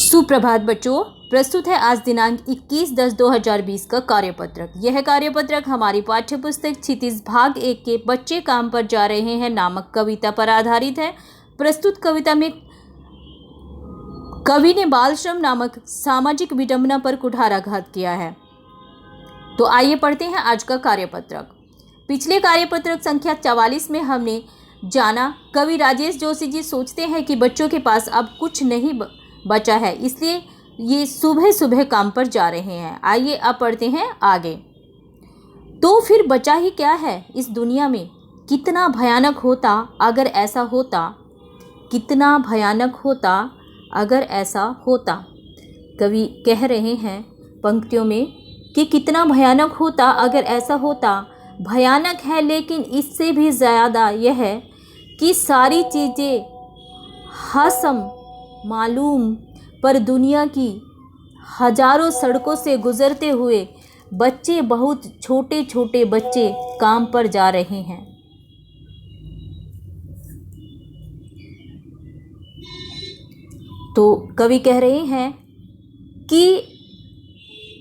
सुप्रभात बच्चों, प्रस्तुत है आज दिनांक 21/10/2020 का कार्यपत्रक। यह कार्यपत्रक हमारी पाठ्यपुस्तक क्षितिज भाग 1 के बच्चे काम पर जा रहे हैं नामक कविता पर आधारित है। प्रस्तुत कविता में कवि ने बाल श्रम नामक सामाजिक विडंबना पर कुठाराघात किया है। तो आइए पढ़ते हैं आज का कार्यपत्रक। पिछले कार्यपत्रक संख्या 44 में हमने जाना कवि राजेश जोशी जी सोचते हैं कि बच्चों के पास अब कुछ नहीं बचा है, इसलिए ये सुबह सुबह काम पर जा रहे हैं। आइए अब पढ़ते हैं आगे। तो फिर बचा ही क्या है इस दुनिया में, कितना भयानक होता अगर ऐसा होता, कितना भयानक होता अगर ऐसा होता। कवि कह रहे हैं पंक्तियों में कि कितना भयानक होता अगर ऐसा होता। भयानक है लेकिन इससे भी ज़्यादा यह है कि सारी चीज़ें हसम मालूम पर दुनिया की हजारों सड़कों से गुजरते हुए बच्चे, बहुत छोटे छोटे बच्चे काम पर जा रहे हैं। तो कवि कह रहे हैं कि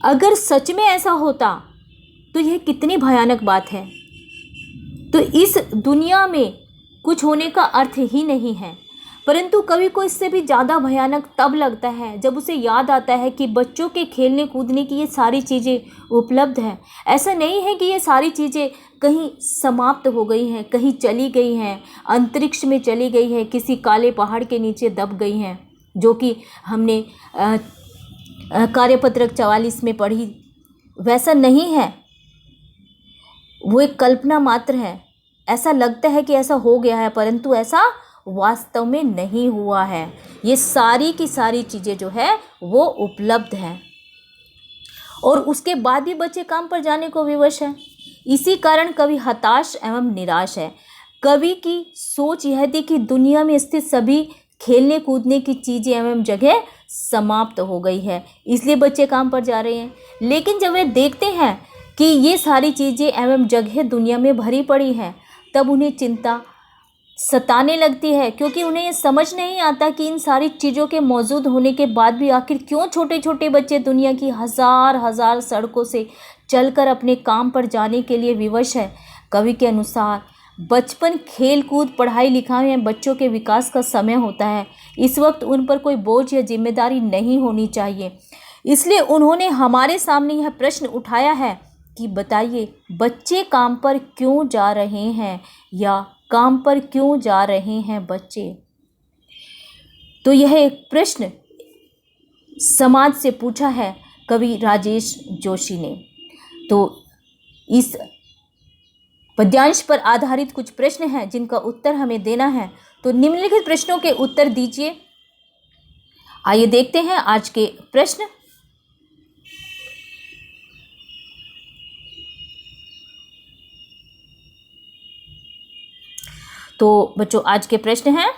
अगर सच में ऐसा होता तो यह कितनी भयानक बात है। तो इस दुनिया में कुछ होने का अर्थ ही नहीं है। परंतु कवि को इससे भी ज़्यादा भयानक तब लगता है जब उसे याद आता है कि बच्चों के खेलने कूदने की ये सारी चीज़ें उपलब्ध हैं। ऐसा नहीं है कि ये सारी चीज़ें कहीं समाप्त हो गई हैं, कहीं चली गई हैं, अंतरिक्ष में चली गई है, किसी काले पहाड़ के नीचे दब गई हैं, जो कि हमने कार्यपत्रक 44 में पढ़ी। वैसा नहीं है, वो एक कल्पना मात्र है। ऐसा लगता है कि ऐसा हो गया है, परंतु ऐसा वास्तव में नहीं हुआ है। ये सारी की सारी चीज़ें जो है वो उपलब्ध हैं और उसके बाद भी बच्चे काम पर जाने को विवश हैं। इसी कारण कवि हताश एवं निराश है। कवि की सोच यह थी कि दुनिया में स्थित सभी खेलने कूदने की चीज़ें एवं जगह समाप्त हो गई है, इसलिए बच्चे काम पर जा रहे हैं। लेकिन जब वे देखते हैं कि ये सारी चीज़ें एवं जगह दुनिया में भरी पड़ी हैं, तब उन्हें चिंता सताने लगती है, क्योंकि उन्हें ये समझ नहीं आता कि इन सारी चीज़ों के मौजूद होने के बाद भी आखिर क्यों छोटे छोटे बच्चे दुनिया की हजार हजार सड़कों से चलकर अपने काम पर जाने के लिए विवश है। कवि के अनुसार बचपन, खेल कूद, पढ़ाई लिखाई में बच्चों के विकास का समय होता है। इस वक्त उन पर कोई बोझ या जिम्मेदारी नहीं होनी चाहिए। इसलिए उन्होंने हमारे सामने यह प्रश्न उठाया है कि बताइए बच्चे काम पर क्यों जा रहे हैं, या काम पर क्यों जा रहे हैं बच्चे। तो यह एक प्रश्न समाज से पूछा है कवि राजेश जोशी ने। तो इस पद्यांश पर आधारित कुछ प्रश्न हैं जिनका उत्तर हमें देना है। तो निम्नलिखित प्रश्नों के उत्तर दीजिए। आइए देखते हैं आज के प्रश्न। तो बच्चों आज के प्रश्न हैं,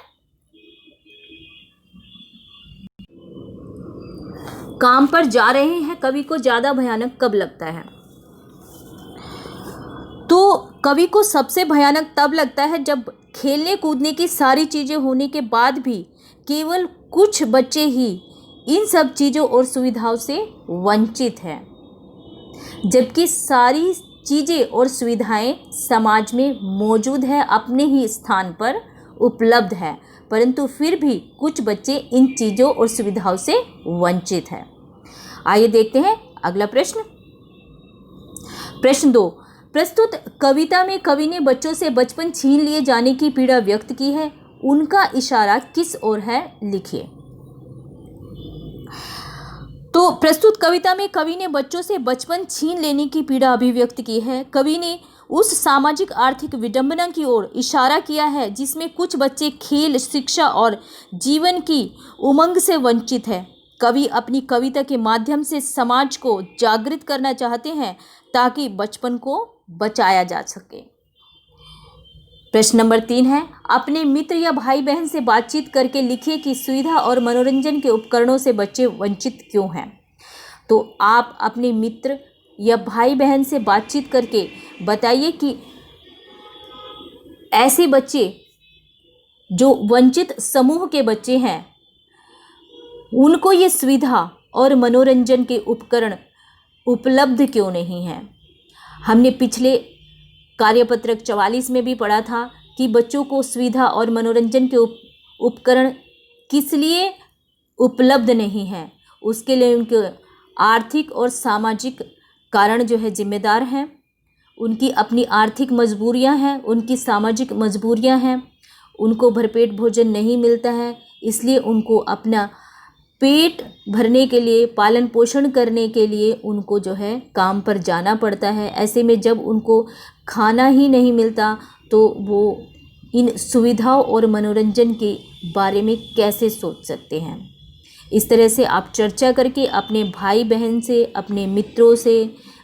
काम पर जा रहे हैं कवि को ज़्यादा भयानक कब लगता है। तो कवि को सबसे भयानक तब लगता है जब खेलने कूदने की सारी चीज़ें होने के बाद भी केवल कुछ बच्चे ही इन सब चीज़ों और सुविधाओं से वंचित हैं, जबकि सारी चीज़ें और सुविधाएं समाज में मौजूद है, अपने ही स्थान पर उपलब्ध है, परंतु फिर भी कुछ बच्चे इन चीज़ों और सुविधाओं से वंचित हैं। आइए देखते हैं अगला प्रश्न। प्रश्न 2। प्रस्तुत कविता में कवि ने बच्चों से बचपन छीन लिए जाने की पीड़ा व्यक्त की है, उनका इशारा किस ओर है, लिखिए। तो प्रस्तुत कविता में कवि ने बच्चों से बचपन छीन लेने की पीड़ा अभिव्यक्त की है। कवि ने उस सामाजिक आर्थिक विडंबना की ओर इशारा किया है जिसमें कुछ बच्चे खेल, शिक्षा और जीवन की उमंग से वंचित हैं। कवि अपनी कविता के माध्यम से समाज को जागृत करना चाहते हैं ताकि बचपन को बचाया जा सके। प्रश्न नंबर 3 है, अपने मित्र या भाई बहन से बातचीत करके लिखिए कि सुविधा और मनोरंजन के उपकरणों से बच्चे वंचित क्यों हैं। तो आप अपने मित्र या भाई बहन से बातचीत करके बताइए कि ऐसे बच्चे जो वंचित समूह के बच्चे हैं उनको ये सुविधा और मनोरंजन के उपकरण उपलब्ध क्यों नहीं हैं। हमने पिछले कार्यपत्रक 44 में भी पढ़ा था कि बच्चों को सुविधा और मनोरंजन के उपकरण किस लिए उपलब्ध नहीं हैं। उसके लिए उनके आर्थिक और सामाजिक कारण जो है जिम्मेदार हैं। उनकी अपनी आर्थिक मजबूरियां हैं, उनकी सामाजिक मजबूरियां हैं। उनको भरपेट भोजन नहीं मिलता है, इसलिए उनको अपना पेट भरने के लिए, पालन पोषण करने के लिए उनको जो है काम पर जाना पड़ता है। ऐसे में जब उनको खाना ही नहीं मिलता तो वो इन सुविधाओं और मनोरंजन के बारे में कैसे सोच सकते हैं। इस तरह से आप चर्चा करके अपने भाई बहन से, अपने मित्रों से,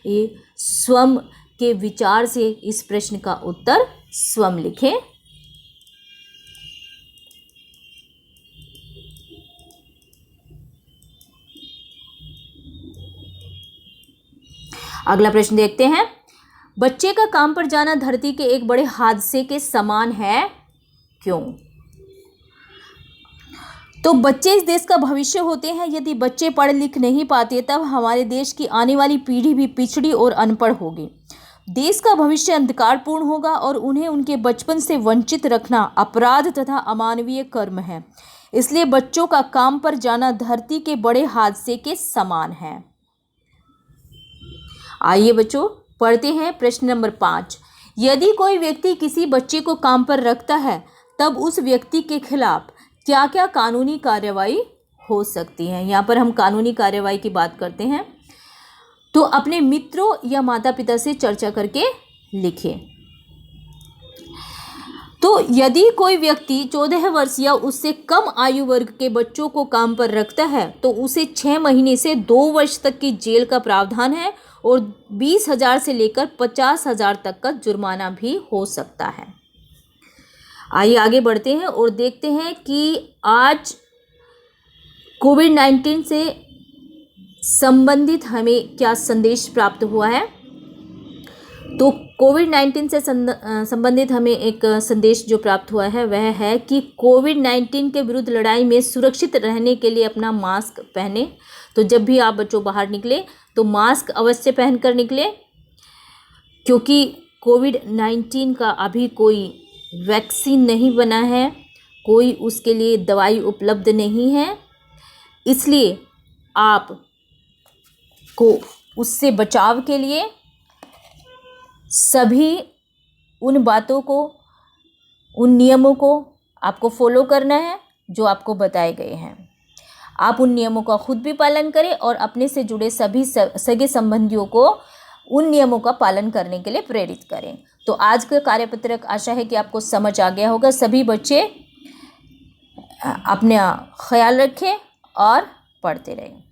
ये स्वयं के विचार से इस प्रश्न का उत्तर स्वयं लिखें। अगला प्रश्न देखते हैं। बच्चे का काम पर जाना धरती के एक बड़े हादसे के समान है, क्यों? तो बच्चे इस देश का भविष्य होते हैं। यदि बच्चे पढ़ लिख नहीं पाते तब हमारे देश की आने वाली पीढ़ी भी पिछड़ी और अनपढ़ होगी। देश का भविष्य अंधकारपूर्ण होगा और उन्हें उनके बचपन से वंचित रखना अपराध तथा अमानवीय कर्म है। इसलिए बच्चों का काम पर जाना धरती के बड़े हादसे के समान है। आइए बच्चों पढ़ते हैं प्रश्न नंबर 5। यदि कोई व्यक्ति किसी बच्चे को काम पर रखता है तब उस व्यक्ति के खिलाफ क्या क्या कानूनी कार्रवाई हो सकती है। यहाँ पर हम कानूनी कार्रवाई की बात करते हैं, तो अपने मित्रों या माता पिता से चर्चा करके लिखें। तो यदि कोई व्यक्ति 14 वर्ष या उससे कम आयु वर्ग के बच्चों को काम पर रखता है तो उसे 6 महीने से 2 वर्ष तक की जेल का प्रावधान है और 20,000 से लेकर 50,000 तक का जुर्माना भी हो सकता है। आइए आगे बढ़ते हैं और देखते हैं कि आज कोविड-19 से संबंधित हमें क्या संदेश प्राप्त हुआ है। तो कोविड-19 से संबंधित हमें एक संदेश जो प्राप्त हुआ है वह है कि कोविड-19 के विरुद्ध लड़ाई में सुरक्षित रहने के लिए अपना मास्क पहने। तो जब भी आप बच्चों बाहर निकले तो मास्क अवश्य पहनकर निकले, क्योंकि कोविड-19 का अभी कोई वैक्सीन नहीं बना है, कोई उसके लिए दवाई उपलब्ध नहीं है। इसलिए आप को उससे बचाव के लिए सभी उन बातों को, उन नियमों को आपको फॉलो करना है जो आपको बताए गए हैं। आप उन नियमों का खुद भी पालन करें और अपने से जुड़े सभी सगे संबंधियों को उन नियमों का पालन करने के लिए प्रेरित करें। तो आज का कार्यपत्रक आशा है कि आपको समझ आ गया होगा। सभी बच्चे अपना ख्याल रखें और पढ़ते रहें।